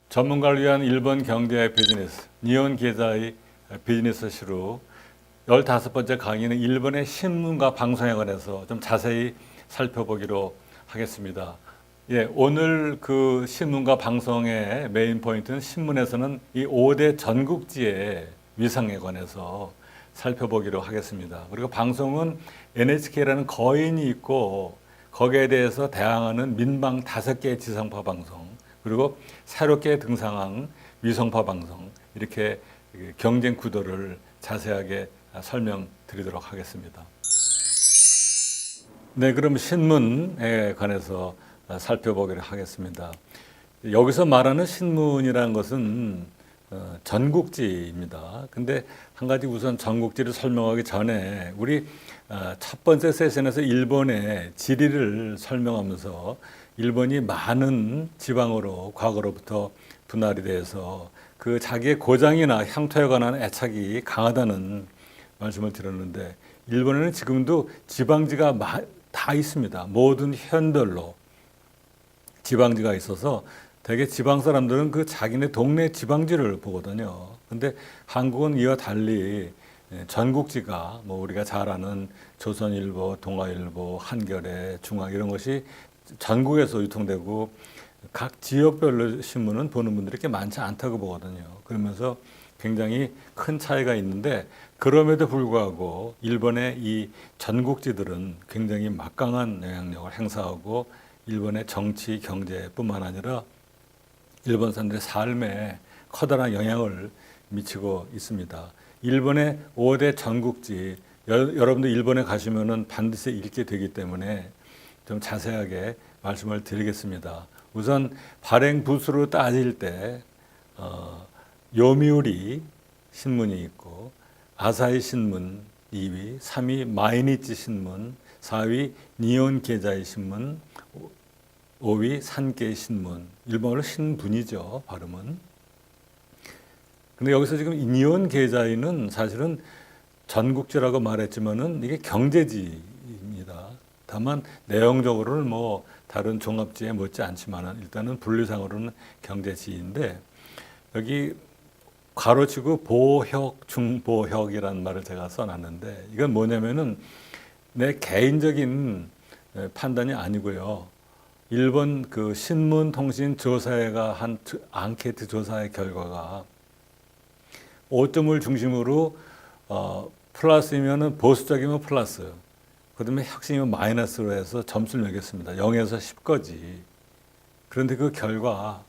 전문가를 위한 일본 경제 비즈니스, 니혼 계좌의 비즈니스시로 15번째 강의는 일본의 신문과 방송에 관해서 좀 자세히 살펴보기로 하겠습니다. 예, 오늘 그 신문과 방송의 메인 포인트는 신문에서는 이 5대 전국지의 위상에 관해서 살펴보기로 하겠습니다. 그리고 방송은 NHK라는 거인이 있고 거기에 대해서 대항하는 민방 5개의 지상파 방송, 그리고 새롭게 등장한 위성파 방송, 이렇게 경쟁 구도를 자세하게 설명드리도록 하겠습니다. 네, 그럼 신문에 관해서 살펴보기로 하겠습니다. 여기서 말하는 신문이라는 것은 전국지입니다. 근데 한 가지 우선 전국지를 설명하기 전에 우리 첫 번째 세션에서 일본의 지리를 설명하면서 일본이 많은 지방으로 과거로부터 분할이 돼서 그 자기의 고장이나 향토에 관한 애착이 강하다는 말씀을 드렸는데, 일본에는 지금도 지방지가 다 있습니다. 모든 현별로 지방지가 있어서 대개 지방 사람들은 그 자기네 동네 지방지를 보거든요. 근데 한국은 이와 달리 전국지가 뭐 우리가 잘 아는 조선일보, 동아일보, 한겨레, 중앙 이런 것이 전국에서 유통되고 각 지역별로 신문은 보는 분들이 이렇게 많지 않다고 보거든요. 그러면서 굉장히 큰 차이가 있는데, 그럼에도 불구하고 일본의 이 전국지들은 굉장히 막강한 영향력을 행사하고 일본의 정치, 경제뿐만 아니라 일본 사람들의 삶에 커다란 영향을 미치고 있습니다. 일본의 5대 전국지, 여러분들 일본에 가시면은 반드시 읽게 되기 때문에 좀 자세하게 말씀을 드리겠습니다. 우선 발행 부수로 따질 때 요미우리 신문이 있고, 아사히 신문 2위, 3위 마이니치 신문, 4위 니혼 계자이 신문, 5위 산케이 신문. 일본어로 신분이죠, 발음은. 근데 여기서 지금 니혼 계자이는 사실은 전국지라고 말했지만은 이게 경제지입니다. 다만 내용적으로는 뭐 다른 종합지에 못지 않지만은 일단은 분류상으로는 경제지인데, 여기 가로치고 보혁, 중보혁이라는 말을 제가 써놨는데, 이건 뭐냐면은 내 개인적인 판단이 아니고요. 일본 그 신문통신조사회가 한 앙케이트 조사의 결과가 5점을 중심으로 플러스이면은 보수적이면 플러스, 그다음에 혁신이면 마이너스로 해서 점수를 매겼습니다. 0에서 10까지. 그런데 그 결과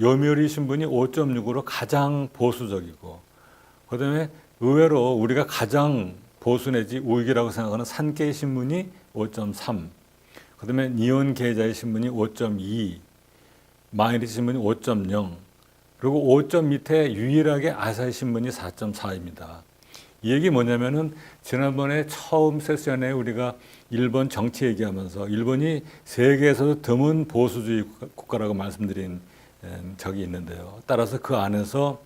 요미우리 신문이 5.6으로 가장 보수적이고, 그다음에 의외로 우리가 가장 보수 내지 우익이라고 생각하는 산케이 신문이 5.3, 그다음에 니혼 계자이 신문이 5.2, 마이니치 신문이 5.0, 그리고 5점 밑에 유일하게 아사히 신문이 4.4입니다. 이 얘기 뭐냐면은 지난번에 처음 세션에 우리가 일본 정치 얘기하면서 일본이 세계에서도 드문 보수주의 국가라고 말씀드린 적이 있는데요. 따라서 그 안에서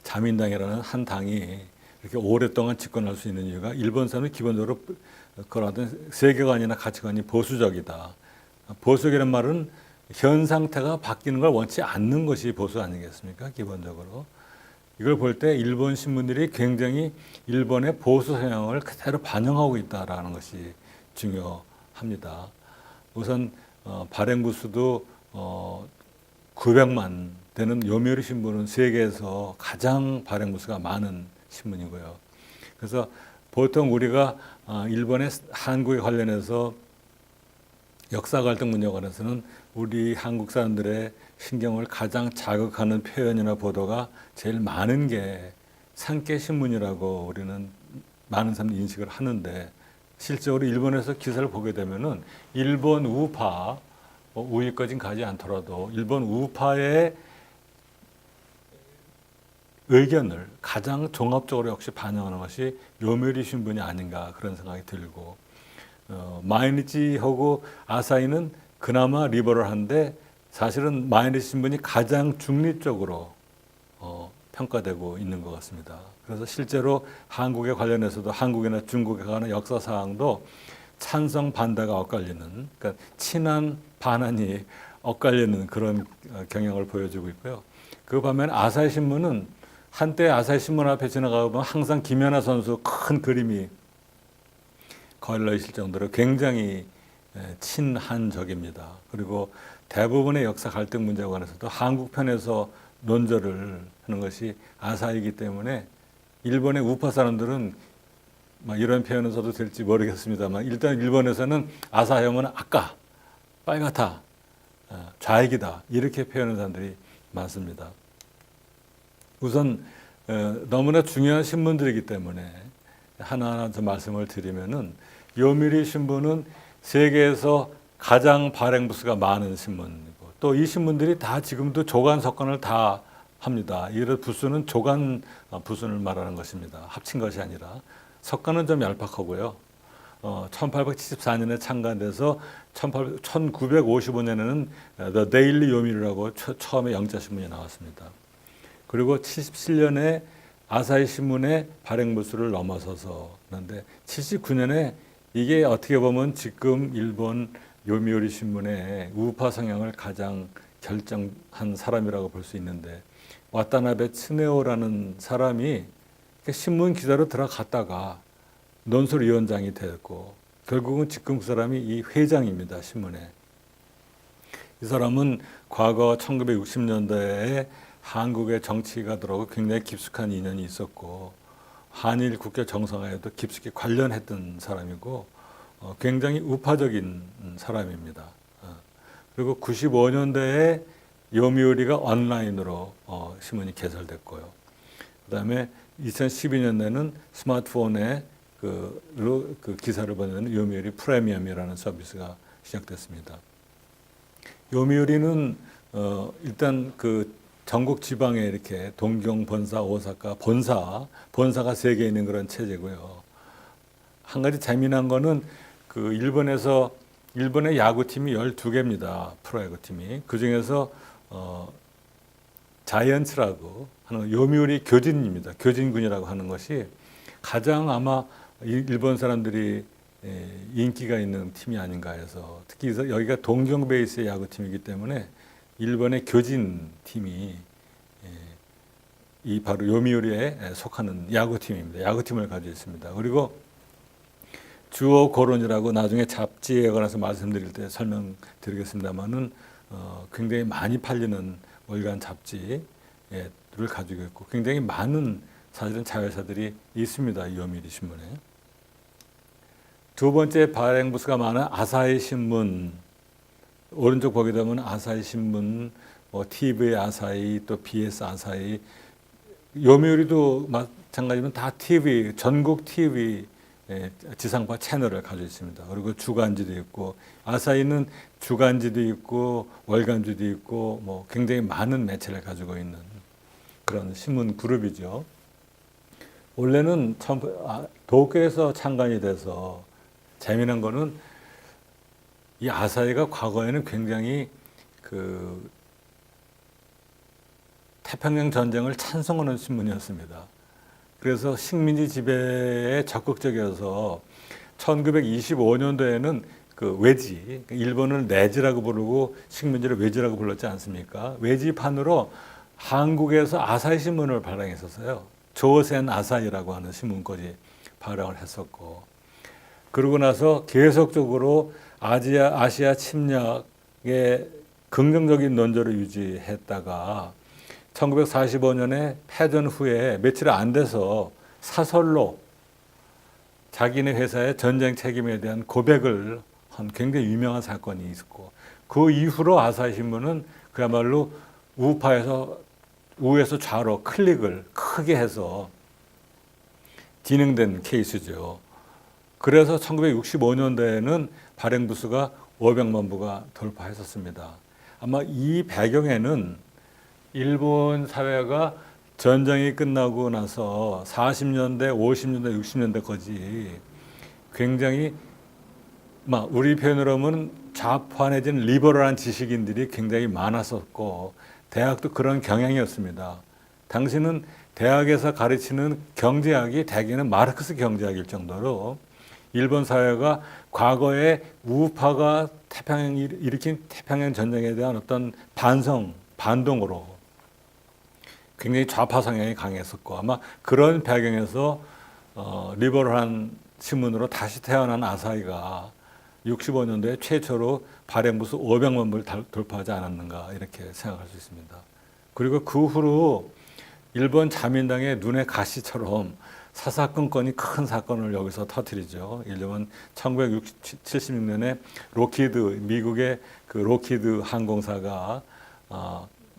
자민당이라는 한 당이 이렇게 오랫동안 집권할 수 있는 이유가, 일본 사람은 기본적으로 그런 세계관이나 가치관이 보수적이다. 보수적이라는 말은 현 상태가 바뀌는 걸 원치 않는 것이 보수 아니겠습니까? 기본적으로. 이걸 볼 때 일본 신문들이 굉장히 일본의 보수 성향을 그대로 반영하고 있다는 것이 중요합니다. 우선 발행 부수도 900만 되는 요미우리 신문은 세계에서 가장 발행 부수가 많은 신문이고요. 그래서 보통 우리가 일본의 한국에 관련해서 역사 갈등 문제에 관해서는 우리 한국 사람들의 신경을 가장 자극하는 표현이나 보도가 제일 많은 게 산케이 신문이라고 우리는 많은 사람들이 인식을 하는데, 실제로 일본에서 기사를 보게 되면은 일본 우파, 우위까지는 가지 않더라도 일본 우파의 의견을 가장 종합적으로 역시 반영하는 것이 요미우리 신문이 아닌가, 그런 생각이 들고, 마이니치하고 아사히는 그나마 리버럴한데 사실은 마이니치 신문이 가장 중립적으로 평가되고 있는 것 같습니다. 그래서 실제로 한국에 관련해서도 한국이나 중국에 관한 역사 사항도 찬성 반대가 엇갈리는, 그러니까 친한 반환이 엇갈리는 그런 경향을 보여주고 있고요. 그 반면 아사히 신문은 한때 아사히 신문 앞에 지나가보면 항상 김연아 선수 큰 그림이 걸려 있을 정도로 굉장히 친한적입니다. 그리고 대부분의 역사 갈등 문제에 관해서도 한국 편에서 논절을 하는 것이 아사히이기 때문에 일본의 우파 사람들은 이런 표현을 써도 될지 모르겠습니다만 일단 일본에서는 아사히하면 아까, 빨갛다, 좌익이다 이렇게 표현하는 사람들이 많습니다. 우선 너무나 중요한 신문들이기 때문에 하나하나 좀 말씀을 드리면은 요미우리 신문은 세계에서 가장 발행 부수가 많은 신문이고 또 이 신문들이 다 지금도 조간 석간을 다 합니다. 이런 부수는 조간 부수를 말하는 것입니다. 합친 것이 아니라 석간은 좀 얄팍하고요. 1874년에 창간돼서 1955년에는 The Daily 요미우리라고 처음에 영자 신문이 나왔습니다. 그리고 77년에 아사히 신문의 발행 부수를 넘어서서 그런데 79년에 이게 어떻게 보면 지금 일본 요미우리 신문의 우파 성향을 가장 결정한 사람이라고 볼 수 있는데 와타나베 츠네오라는 사람이 신문 기자로 들어갔다가 논술위원장이 됐고 결국은 지금 그 사람이 이 회장입니다. 신문에. 이 사람은 과거 1960년대에 한국의 정치가들하고 굉장히 깊숙한 인연이 있었고 한일 국교 정상화에도 깊숙이 관련했던 사람이고 굉장히 우파적인 사람입니다. 그리고 95년대에 요미우리가 온라인으로 신문이 개설됐고요. 그다음에 2012년에는 스마트폰에 그 기사를 보내는 요미우리 프리미엄이라는 서비스가 시작됐습니다. 요미우리는 일단 그 전국 지방에 이렇게 동경 본사, 오사카 본사가 3개 있는 그런 체제고요. 한 가지 재미난 거는 그 일본의 야구팀이 12개입니다. 프로야구팀이. 그 중에서 자이언츠라고 하는 요미우리 교진입니다. 교진군이라고 하는 것이 가장 아마 일본 사람들이 인기가 있는 팀이 아닌가 해서 특히 여기가 동경 베이스의 야구팀이기 때문에 일본의 교진 팀이 이 바로 요미우리에 속하는 야구팀입니다. 야구팀을 가지고 있습니다. 그리고 주어 고론이라고 나중에 잡지에 관해서 말씀드릴 때 설명드리겠습니다만은 굉장히 많이 팔리는 월간 잡지를 가지고 있고 굉장히 많은 사실은 자회사들이 있습니다. 이 요미우리 신문에. 두 번째 발행 부수가 많은 아사히 신문. 오른쪽 보게 되면 아사히 신문, TV 아사히, 또 BS 아사히, 요미우리도 마찬가지면 다 TV, 전국 TV 지상파 채널을 가지고 있습니다. 그리고 주간지도 있고, 아사히는 주간지도 있고, 월간지도 있고, 굉장히 많은 매체를 가지고 있는 그런 신문 그룹이죠. 원래는 도쿄에서 창간이 돼서 재미난 거는 이 아사히가 과거에는 굉장히 그 태평양 전쟁을 찬송하는 신문이었습니다. 그래서 식민지 지배에 적극적이어서 1925년도에는 그 외지, 일본을 내지라고 부르고 식민지를 외지라고 불렀지 않습니까? 외지판으로 한국에서 아사히 신문을 발행했었어요. 조센 아사히라고 하는 신문까지 발행을 했었고, 그러고 나서 계속적으로 아시아 침략의 긍정적인 논조를 유지했다가 1945년에 패전 후에 며칠 안 돼서 사설로 자기네 회사의 전쟁 책임에 대한 고백을 한 굉장히 유명한 사건이 있었고 그 이후로 아사히 신문은 그야말로 우에서 좌로 클릭을 크게 해서 진행된 케이스죠. 그래서 1965년도에는 발행 부수가 500만 부가 돌파했었습니다. 아마 이 배경에는 일본 사회가 전쟁이 끝나고 나서 40년대, 50년대, 60년대까지 굉장히 우리 표현으로 하면 좌파 내지는 리버럴한 지식인들이 굉장히 많았었고 대학도 그런 경향이었습니다. 당시는 대학에서 가르치는 경제학이 대개는 마르크스 경제학일 정도로 일본 사회가 과거에 우파가 태평양 일으킨 태평양 전쟁에 대한 어떤 반동으로 굉장히 좌파 성향이 강했었고 아마 그런 배경에서 리버럴한 신문으로 다시 태어난 아사히가 65년도에 최초로 발행부수 500만 부를 돌파하지 않았는가 이렇게 생각할 수 있습니다. 그리고 그 후로 일본 자민당의 눈의 가시처럼 사사건건이 큰 사건을 여기서 터뜨리죠. 일본 1976년에 미국의 그 로키드 항공사가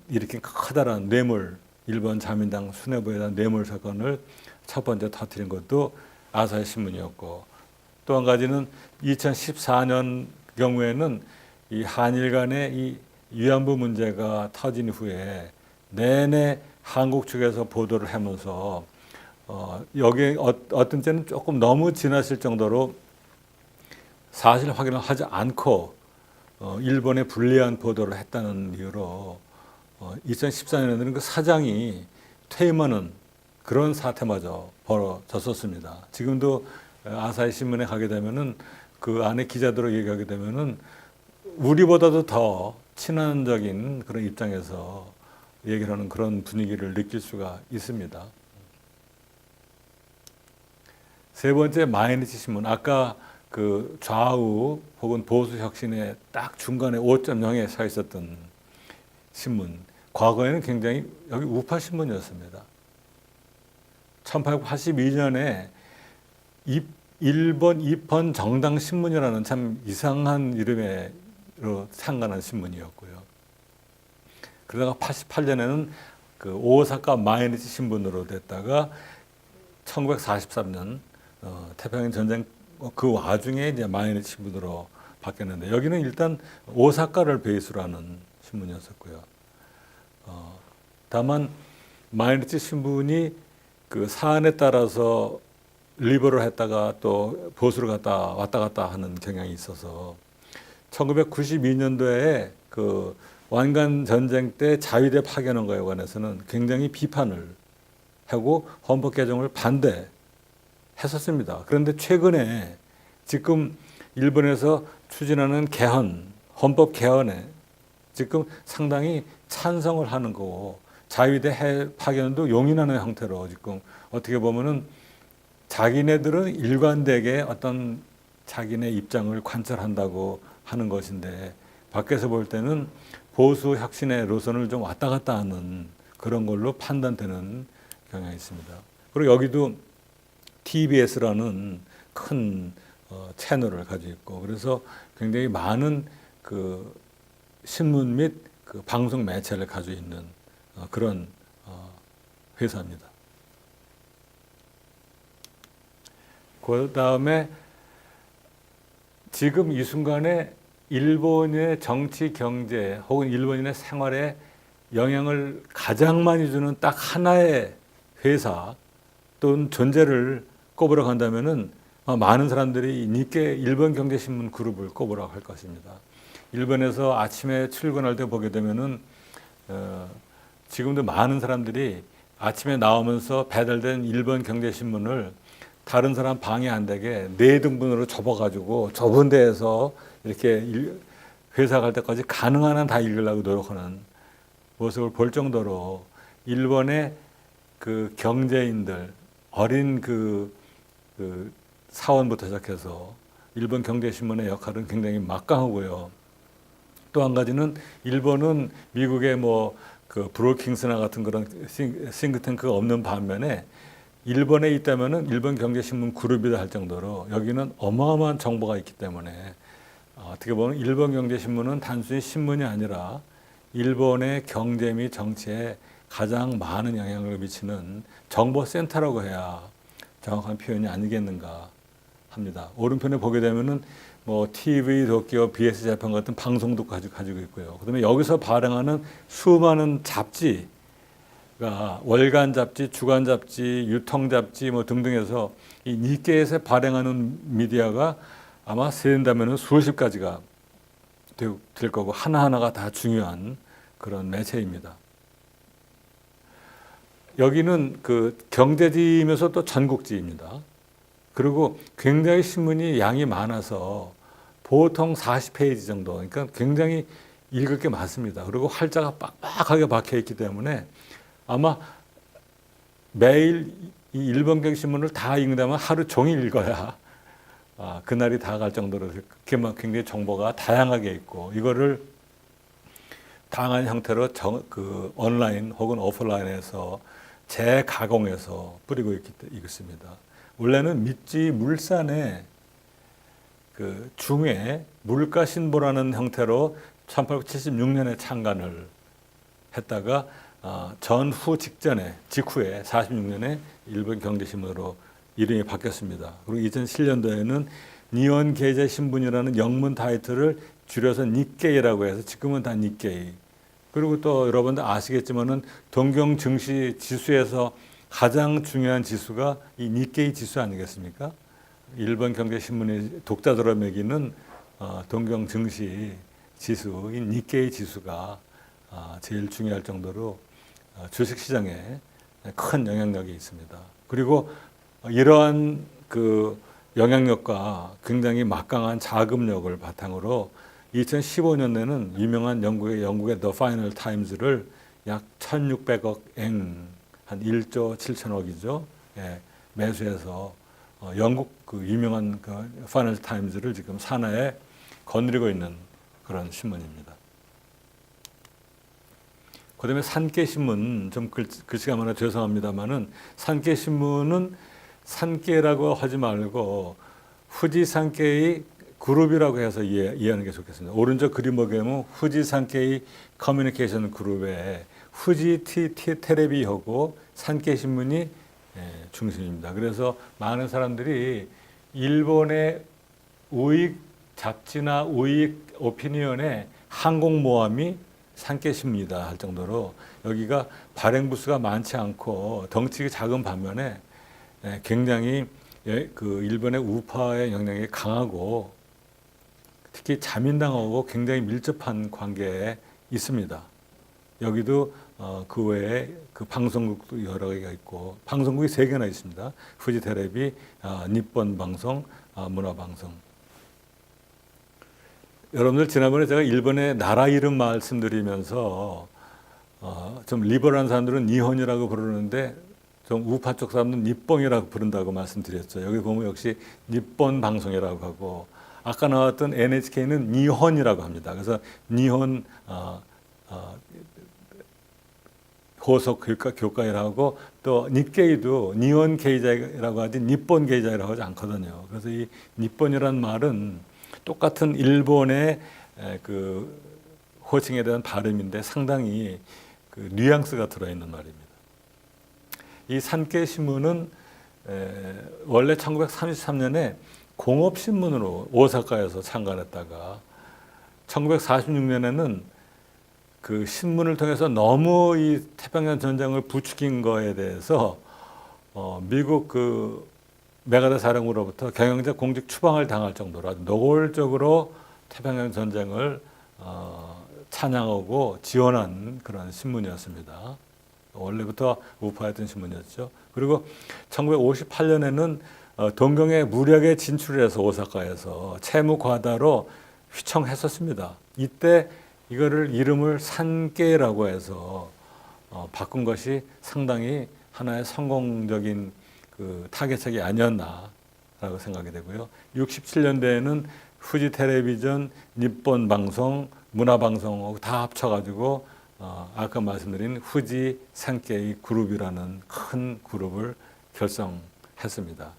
일으킨 커다란 뇌물, 일본 자민당 수뇌부에 대한 뇌물 사건을 첫 번째 터뜨린 것도 아사히 신문이었고, 또 한 가지는 2014년 경우에는 이 한일 간의 이 위안부 문제가 터진 후에 내내 한국 측에서 보도를 하면서 여기 어떤 때는 조금 너무 지나칠 정도로 사실 확인을 하지 않고 일본에 불리한 보도를 했다는 이유로 2014년에는 그 사장이 퇴임하는 그런 사태마저 벌어졌었습니다. 지금도 아사히 신문에 가게 되면은 그 안에 기자들을 얘기하게 되면은 우리보다도 더 친환적인 그런 입장에서 얘기를 하는 그런 분위기를 느낄 수가 있습니다. 세 번째, 마이니치 신문. 아까 그 좌우 혹은 보수 혁신의 딱 중간에 5.0에 서 있었던 신문. 과거에는 굉장히 여기 우파 신문이었습니다. 1882년에 일본 입헌 정당 신문이라는 참 이상한 이름으로 상관한 신문이었고요. 그러다가 88년에는 그 오사카 마이니치 신문으로 됐다가 1943년 태평양 전쟁 그 와중에 이제 마이니치 신문으로 바뀌었는데, 여기는 일단 오사카를 베이스로 하는 신문이었었고요. 다만 마이니치 신문이 그 사안에 따라서 리버를 했다가 또 보수를 왔다 갔다 하는 경향이 있어서 1992년도에 그 완간 전쟁 때 자위대 파견한 거에 관해서는 굉장히 비판을 하고 헌법 개정을 반대했었습니다. 그런데 최근에 지금 일본에서 추진하는 헌법 개헌에 지금 상당히 찬성을 하는 거고, 자위대 파견도 용인하는 형태로 지금 어떻게 보면은 자기네들은 일관되게 어떤 자기네 입장을 관철한다고 하는 것인데, 밖에서 볼 때는 보수 혁신의 노선을 좀 왔다 갔다 하는 그런 걸로 판단되는 경향이 있습니다. 그리고 여기도 TBS라는 큰 채널을 가지고 있고, 그래서 굉장히 많은 그 신문 및 그 방송 매체를 가지고 있는 그런 회사입니다. 그 다음에 지금 이 순간에 일본의 정치, 경제 혹은 일본인의 생활에 영향을 가장 많이 주는 딱 하나의 회사 또는 존재를 꼽으라고 한다면은 많은 사람들이 니케 일본 경제신문 그룹을 꼽으라고 할 것입니다. 일본에서 아침에 출근할 때 보게 되면은 지금도 많은 사람들이 아침에 나오면서 배달된 일본 경제신문을 다른 사람 방해 안 되게 4등분으로 접어가지고 좁은 데에서 이렇게 회사 갈 때까지 가능한 한 다 읽으려고 노력하는 모습을 볼 정도로 일본의 그 경제인들, 어린 그 사원부터 시작해서 일본 경제신문의 역할은 굉장히 막강하고요. 또 한 가지는 일본은 미국의 그 브로킹스나 같은 그런 싱크탱크가 없는 반면에 일본에 있다면은 일본 경제신문 그룹이다 할 정도로 여기는 어마어마한 정보가 있기 때문에 어떻게 보면 일본 경제신문은 단순히 신문이 아니라 일본의 경제 및 정치에 가장 많은 영향을 미치는 정보센터라고 해야 정확한 표현이 아니겠는가 합니다. 오른편에 보게 되면은 TV 도쿄, BS 재팬 같은 방송도 가지고 있고요. 그다음에 여기서 발행하는 수많은 잡지가 월간 잡지, 주간 잡지, 유통 잡지 등등 해서 이 니케에서 발행하는 미디어가 아마 세인다면은 수십 가지가 될 거고, 하나하나가 다 중요한 그런 매체입니다. 여기는 그 경제지이면서 또 전국지입니다. 그리고 굉장히 신문이 양이 많아서 보통 40페이지 정도, 그러니까 굉장히 읽을 게 많습니다. 그리고 활자가 빡빡하게 박혀 있기 때문에 아마 매일 이 일본 경신문을 다 읽는다면 하루 종일 읽어야 그날이 다 갈 정도로 굉장히 정보가 다양하게 있고, 이거를 다양한 형태로 온라인 혹은 오프라인에서 재가공해서 뿌리고 있습니다. 원래는 밑지 물산에 그 중에 물가신보라는 형태로 1876년에 창간을 했다가 직후에 46년에 일본 경제신문으로 이름이 바뀌었습니다. 그리고 2007년도에는 니혼 게이제 신문이라는 영문 타이틀을 줄여서 니케이라고 해서 지금은 다 니케이. 그리고 또 여러분들 아시겠지만은 동경 증시 지수에서 가장 중요한 지수가 이 니케이 지수 아니겠습니까? 일본 경제신문의 독자들을 매기는 동경 증시 지수인 니케이 지수가 제일 중요할 정도로 주식시장에 큰 영향력이 있습니다. 그리고 이러한 그 영향력과 굉장히 막강한 자금력을 바탕으로 2015년에는 유명한 영국의 The Financial Times를 약 1,600억 엔, 한 1조 7천억이죠. 예, 매수해서 영국 그 유명한 그 Financial Times를 지금 산하에 거느리고 있는 그런 신문입니다. 그다음에 산케신문, 좀 글씨가 많아 죄송합니다만은, 산케신문은 산케라고 하지 말고 후지산케이 그룹이라고 해서 이해하는 게 좋겠습니다. 오른쪽 그림 보게 되면 후지산케이 커뮤니케이션 그룹에 후지 테레비하고 산케신문이 중심입니다. 그래서 많은 사람들이 일본의 우익 잡지나 우익 오피니언의 항공모함이 산케신문이다 할 정도로 여기가 발행 부수가 많지 않고 덩치가 작은 반면에 굉장히 그 일본의 우파의 영향이 강하고 특히 자민당하고 굉장히 밀접한 관계에 있습니다. 여기도 그 외에 그 방송국도 여러 개가 있고, 방송국이 3개나 있습니다. 후지 테레비, 니폰 방송, 문화방송. 여러분들 지난번에 제가 일본의 나라 이름 말씀드리면서 좀 리버럴한 사람들은 니혼이라고 부르는데 좀 우파 쪽 사람들은 니뽕이라고 부른다고 말씀드렸죠. 여기 보면 역시 니폰 방송이라고 하고, 아까 나왔던 NHK는 니혼이라고 합니다. 그래서 니혼 고속 교과이라고, 또 니케이도 니혼 게이자라고 하지 니폰 게이자라고 하지 않거든요. 그래서 이 니폰이라는 말은 똑같은 일본의 그 호칭에 대한 발음인데 상당히 그 뉘앙스가 들어있는 말입니다. 이 산케 신문은 원래 1933년에 공업신문으로 오사카에서 창간했다가 1946년에는 그 신문을 통해서 너무 이 태평양 전쟁을 부추긴 거에 대해서 미국 그 메가다 사령부로부터 경영자 공직 추방을 당할 정도로 아주 노골적으로 태평양 전쟁을 찬양하고 지원한 그런 신문이었습니다. 원래부터 우파였던 신문이었죠. 그리고 1958년에는 동경의 무력에 진출해서 오사카에서 채무 과다로 휘청했었습니다. 이때 이거를 이름을 산케라고 해서 바꾼 것이 상당히 하나의 성공적인 그 타겟책이 아니었나라고 생각이 되고요. 67년대에는 후지 텔레비전, 니폰 방송, 문화방송하고 다 합쳐가지고 아까 말씀드린 후지 산케이 그룹이라는 큰 그룹을 결성했습니다.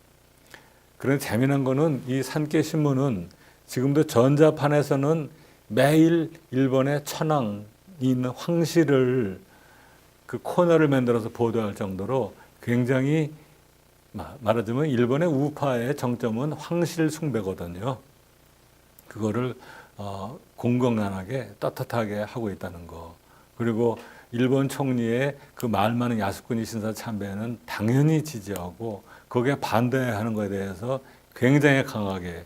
그런데 재미난 거는 이 산케 신문은 지금도 전자판에서는 매일 일본의 천황이 있는 황실을 그 코너를 만들어서 보도할 정도로 굉장히, 말하자면 일본의 우파의 정점은 황실 숭배거든요. 그거를 공공연하게 떳떳하게 하고 있다는 거. 그리고 일본 총리의 그 말 많은 야스쿠니 신사 참배는 당연히 지지하고 거기에 반대하는 것에 대해서 굉장히 강하게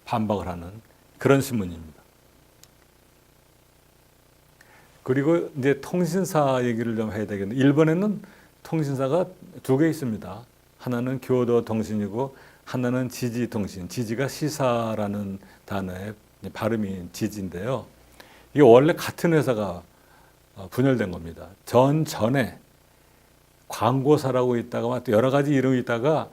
반박을 하는 그런 신문입니다. 그리고 이제 통신사 얘기를 좀 해야 되겠는데, 일본에는 통신사가 2개 있습니다. 하나는 교도 통신이고 하나는 지지통신, 지지가 시사라는 단어의 발음이 지지인데요. 이게 원래 같은 회사가 분열된 겁니다. 전에 광고사라고 있다가 또 여러 가지 이름이 있다가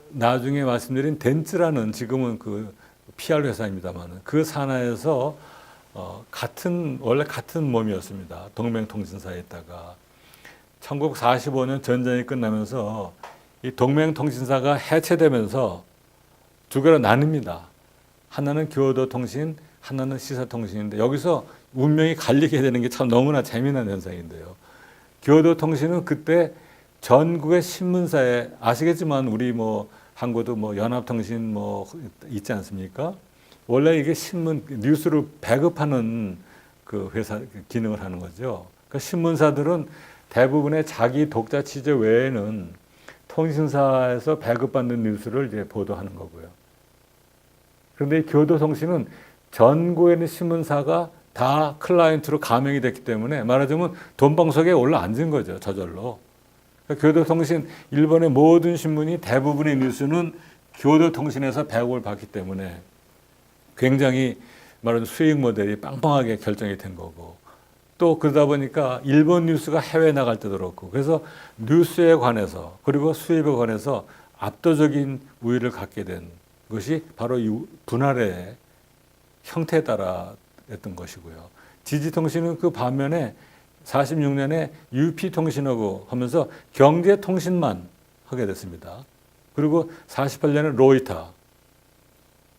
나중에 말씀드린 덴츠라는 지금은 그 PR 회사입니다만 그 산하에서 원래 같은 몸이었습니다. 동맹통신사에 있다가 1945년 전쟁이 끝나면서 이 동맹통신사가 해체되면서 두 개로 나뉩니다. 하나는 교도통신, 하나는 시사통신인데 여기서 운명이 갈리게 되는 게 참 너무나 재미난 현상인데요. 교도통신은 그때 전국의 신문사에 아시겠지만 우리 뭐 한국도 뭐 연합통신 뭐 있지 않습니까? 원래 이게 신문 뉴스를 배급하는 그 회사 기능을 하는 거죠. 그러니까 신문사들은 대부분의 자기 독자 취재 외에는 통신사에서 배급받는 뉴스를 이제 보도하는 거고요. 그런데 이 교도통신은 전국에 있는 신문사가 다 클라이언트로 가명이 됐기 때문에 말하자면 돈방석에 올라앉은 거죠. 저절로. 그러니까 교도통신, 일본의 모든 신문이 대부분의 뉴스는 교도통신에서 배급을 받기 때문에 굉장히 말하자면 수익 모델이 빵빵하게 결정이 된 거고 또 그러다 보니까 일본 뉴스가 해외에 나갈 때도 그렇고 그래서 뉴스에 관해서 그리고 수입에 관해서 압도적인 우위를 갖게 된 것이 바로 이 분할의 형태에 따라 했던 것이고요. 지지통신은 그 반면에 46년에 UP통신하고 하면서 경제통신만 하게 됐습니다. 그리고 48년에 로이터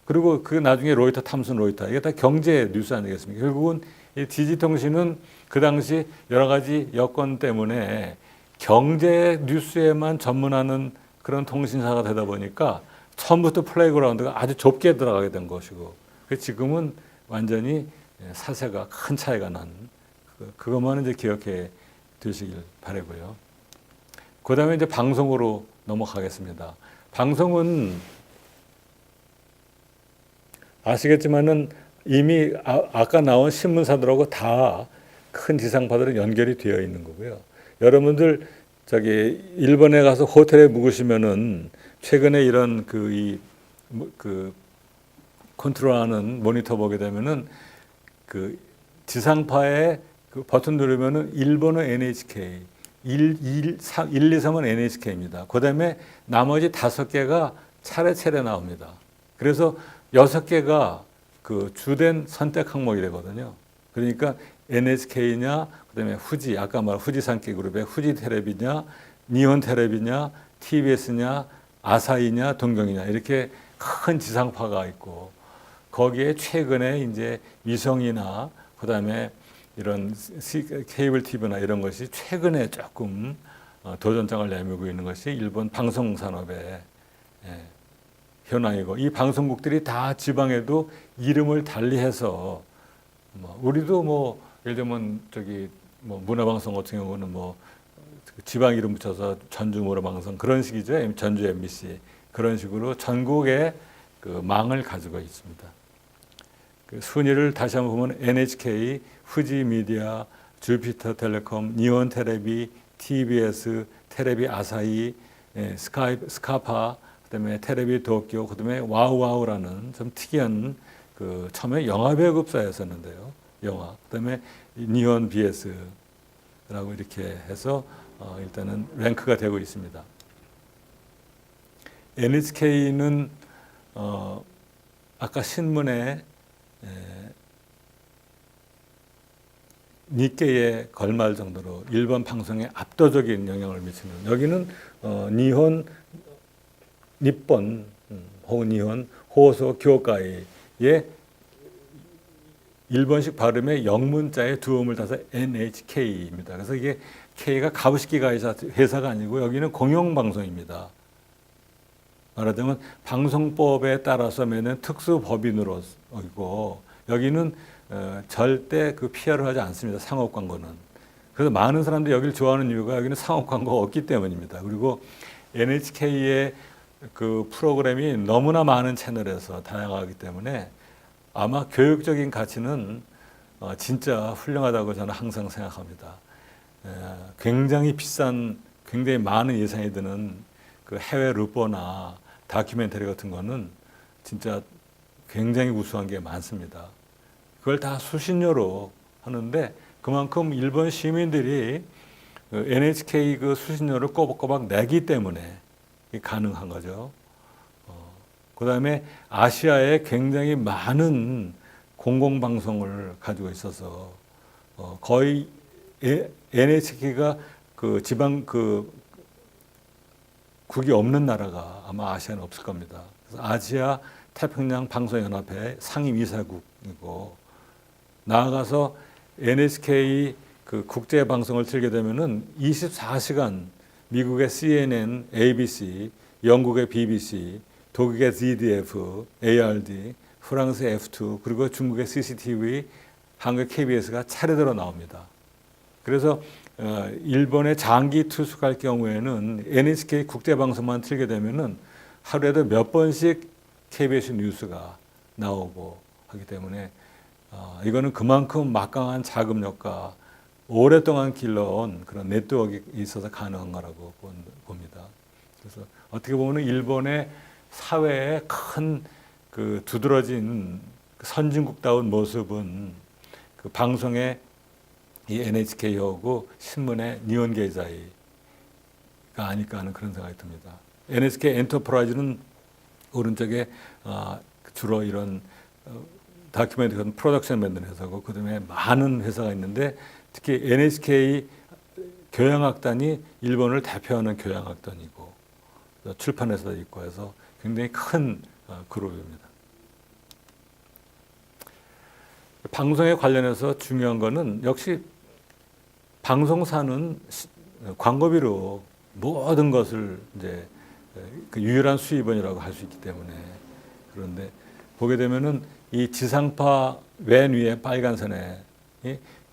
그리고 그 나중에 로이터 탐슨 로이터 이게 다 경제 뉴스 아니겠습니까? 결국은 이 지지통신은 그 당시 여러 가지 여건 때문에 경제 뉴스에만 전문하는 그런 통신사가 되다 보니까 처음부터 플레이그라운드가 아주 좁게 들어가게 된 것이고 지금은 완전히 사세가 큰 차이가 난 그것만 이제 기억해 두시길 바라고요. 그 다음에 이제 방송으로 넘어가겠습니다. 방송은 아시겠지만은 이미 아까 나온 신문사들하고 다 큰 지상파들은 연결이 되어 있는 거고요. 여러분들 일본에 가서 호텔에 묵으시면은 최근에 이런 그 컨트롤하는 모니터 보게 되면은 그 지상파에 그 버튼 누르면은 일본어 NHK 1, 2, 3은 NHK입니다. 그 다음에 나머지 5개가 차례차례 나옵니다. 그래서 6개가 그 주된 선택 항목이 되거든요. 그러니까 NHK냐, 그다음에 후지, 아까 말한 후지산케 그룹의 후지 테레비냐, 니혼 테레비냐, TBS냐, 아사히냐, 동경이냐 이렇게 큰 지상파가 있고 거기에 최근에 이제 위성이나 그다음에 이런 케이블 TV나 이런 것이 최근에 조금 도전장을 내밀고 있는 것이 일본 방송 산업의 현황이고 이 방송국들이 다 지방에도 이름을 달리해서 우리도 뭐 예를 들면 뭐 문화방송 같은 경우는 뭐 지방 이름 붙여서 전주 문화방송 그런 식이죠. 전주 MBC 그런 식으로 전국에 그 망을 가지고 있습니다. 그 순위를 다시 한번 보면 NHK, 후지미디어, 주피터텔레콤, 니온텔레비, TBS, 테레비 아사히, 스카파, 그다음에 테레비 도쿄, 그다음에 와우와우라는 좀 특이한 그 처음에 영화 배급사였었는데요. 영화. 그다음에 니온 BS라고 이렇게 해서 일단은 랭크가 되고 있습니다. NHK는 아까 신문에 니케이에 걸말 정도로 일본 방송에 압도적인 영향을 미치는 여기는 니혼 니폰 혹은 니혼 호소 교과의 일본식 발음의 영문자에 두음을 따서 NHK입니다. 그래서 이게 K가 가부시키가 회사가 아니고 여기는 공영방송입니다. 말하자면 방송법에 따라서 매는 특수법인으로 있고 여기는 절대 그 PR을 하지 않습니다. 상업 광고는. 그래서 많은 사람들이 여기를 좋아하는 이유가 여기는 상업 광고가 없기 때문입니다. 그리고 NHK의 그 프로그램이 너무나 많은 채널에서 다양하기 때문에 아마 교육적인 가치는 진짜 훌륭하다고 저는 항상 생각합니다. 굉장히 비싼, 굉장히 많은 예산이 드는 그 해외 루포나 다큐멘터리 같은 거는 진짜 굉장히 우수한 게 많습니다. 그걸 다 수신료로 하는데 그만큼 일본 시민들이 NHK 그 수신료를 꼬박꼬박 내기 때문에 가능한 거죠. 그다음에 아시아에 굉장히 많은 공공방송을 가지고 있어서 거의 NHK가 그 지방 그 국이 없는 나라가 아마 아시아는 없을 겁니다. 그래서 아시아 태평양 방송연합회 상임이사국이고 나아가서 NHK 그 국제 방송을 틀게 되면은 24시간 미국의 CNN, ABC, 영국의 BBC, 독일의 ZDF, ARD, 프랑스의 F2 그리고 중국의 CCTV, 한국 KBS가 차례대로 나옵니다. 그래서 일본에 장기 투숙할 경우에는 NHK 국제 방송만 틀게 되면은 하루에도 몇 번씩 KBS 뉴스가 나오고 하기 때문에 이거는 그만큼 막강한 자금력과 오랫동안 길러온 그런 네트워크가 있어서 가능한 거라고 봅니다. 그래서 어떻게 보면 일본의 사회의 큰 그 두드러진 선진국다운 모습은 그 방송의 이 NHK하고 신문의 니혼 게이자이가 아닐까 하는 그런 생각이 듭니다. NHK 엔터프라이즈는 오른쪽에 주로 이런 다큐멘터리 같은 프로덕션 만드는 회사고 그다음에 많은 회사가 있는데 특히 NHK 교양악단이 일본을 대표하는 교양악단이고 출판회사도 있고 해서 굉장히 큰 그룹입니다. 방송에 관련해서 중요한 거는 역시 방송사는 광고비로 모든 것을 이제 그 유일한 수입원이라고 할 수 있기 때문에 그런데 보게 되면은 이 지상파 맨 위에 빨간 선에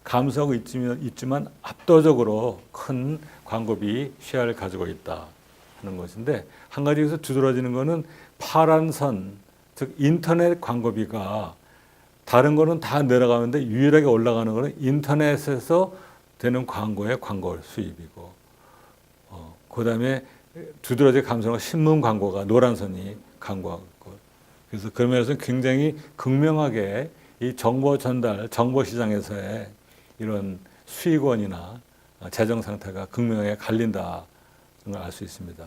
감소하고 있지만 압도적으로 큰 광고비 쉐어를 가지고 있다 하는 것인데 한 가지 여기서 두드러지는 거는 파란 선, 즉 인터넷 광고비가 다른 거는 다 내려가는데 유일하게 올라가는 거는 인터넷에서 되는 광고의 광고 수입이고 그다음에 두드러져 감소하는 신문 광고가 노란 선이 광고하고 그래서 그런 면에서 굉장히 극명하게 이 정보 전달, 정보 시장에서의 이런 수익원이나 재정 상태가 극명하게 갈린다는 걸 알 수 있습니다.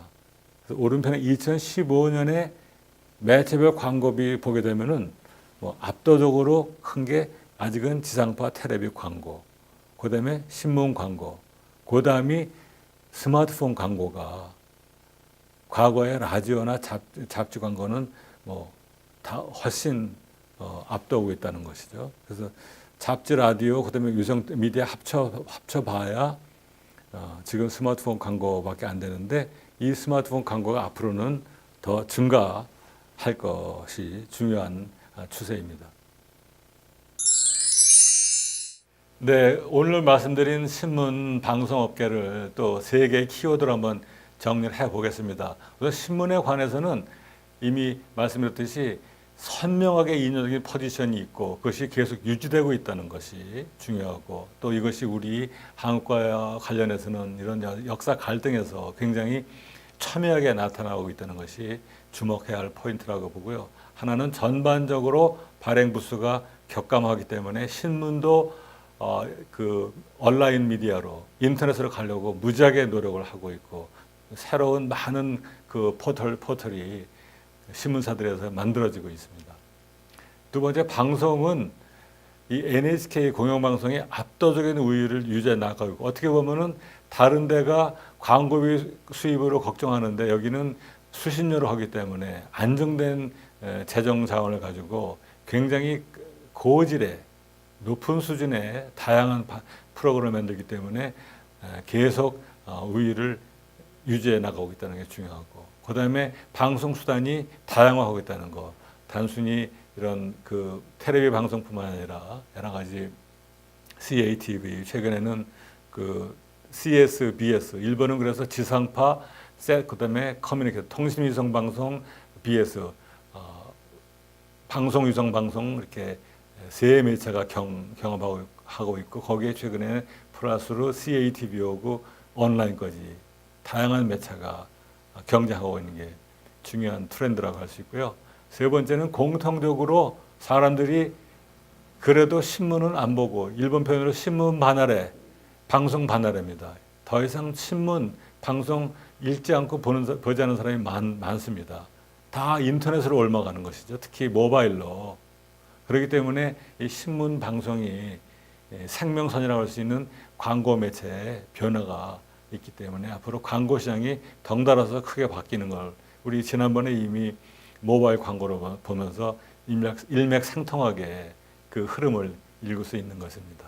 그래서 오른편에 2015년에 매체별 광고비 보게 되면은 뭐 압도적으로 큰 게 아직은 지상파 텔레비 광고, 그다음에 신문 광고, 그다음이 스마트폰 광고가 과거의 라디오나 잡지 광고는 뭐 다 훨씬 앞서고 있다는 것이죠. 그래서 잡지, 라디오, 그다음에 유성 미디어 합쳐봐야 지금 스마트폰 광고밖에 안 되는데 이 스마트폰 광고가 앞으로는 더 증가할 것이 중요한 추세입니다. 네, 오늘 말씀드린 신문 방송업계를 또 세 개의 키워드로 한번 정리를 해보겠습니다. 우선 신문에 관해서는 이미 말씀드렸듯이 선명하게 인연적인 포지션이 있고 그것이 계속 유지되고 있다는 것이 중요하고 또 이것이 우리 한국과 관련해서는 이런 역사 갈등에서 굉장히 첨예하게 나타나고 있다는 것이 주목해야 할 포인트라고 보고요. 하나는 전반적으로 발행 부수가 격감하기 때문에 신문도 그 온라인 미디어로 인터넷으로 가려고 무지하게 노력을 하고 있고 새로운 많은 그 포털이 신문사들에서 만들어지고 있습니다. 두 번째 방송은 이 NHK 공영방송의 압도적인 우위를 유지해 나가고 있고 어떻게 보면은 다른 데가 광고비 수입으로 걱정하는데 여기는 수신료로 하기 때문에 안정된 재정 자원을 가지고 굉장히 고질의 높은 수준의 다양한 프로그램을 만들기 때문에 계속 우위를 유지해 나가고 있다는 게 중요하고 그 다음에 방송 수단이 다양화하고 있다는 거 단순히 이런 그 텔레비 방송뿐만 아니라 여러 가지 CATV 최근에는 그 CSBS 일본은 그래서 지상파 그다음에 커뮤니케이션 통신위성 방송 BS 방송위성 방송 이렇게 세 매체가 경험하고 있고 거기에 최근에 플러스로 CATV 오고 온라인까지 다양한 매체가 경쟁하고 있는 게 중요한 트렌드라고 할 수 있고요. 세 번째는 공통적으로 사람들이 그래도 신문은 안 보고 일본 표현으로 신문 반할에 방송 반할입니다. 더 이상 신문, 방송 읽지 않고 보지 않는 사람이 많습니다. 다 인터넷으로 옮아가는 것이죠. 특히 모바일로. 그렇기 때문에 이 신문 방송이 생명선이라고 할 수 있는 광고 매체의 변화가 있기 때문에 앞으로 광고 시장이 덩달아서 크게 바뀌는 걸 우리 지난번에 이미 모바일 광고를 보면서 일맥상통하게 그 흐름을 읽을 수 있는 것입니다.